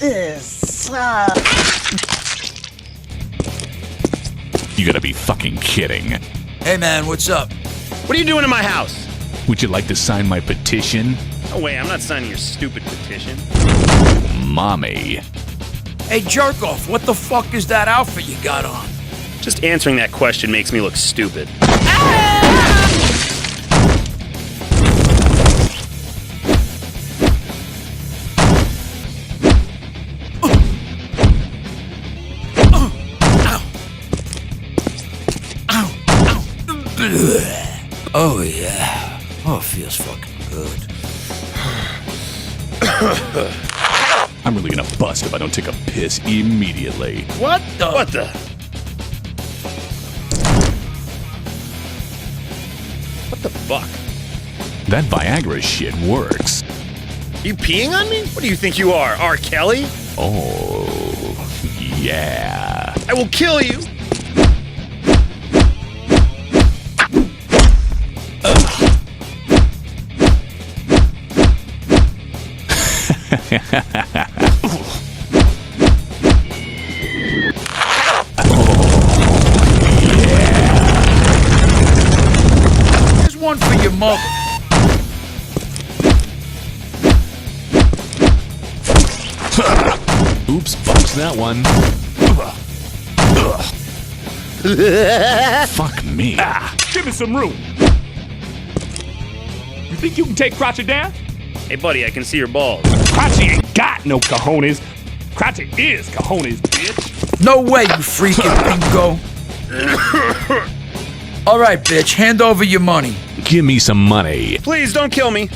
You gotta be fucking kidding. Hey man, what's up? What are you doing in my house? Would you like to sign my petition? No way, I'm not signing your stupid petition. Mommy. Hey jerk-off, what the fuck is that outfit you got on? Just answering that question makes me look stupid. Oh yeah. Oh, it feels fucking good. I'm really gonna bust if I don't take a piss immediately. What the? What the? What the fuck? That Viagra shit works. You peeing on me? What do you think you are, R. Kelly? Oh, yeah. I will kill you! Here's one for your mother. Oops, botched that one. Fuck me. Give me some room. You think you can take Crotchy down? Hey buddy, I can see your balls. Crotchy ain't got no cojones. Crotchy is cojones, bitch. No way, you freaking pinko. All right, bitch, hand over your money. Give me some money. Please don't kill me.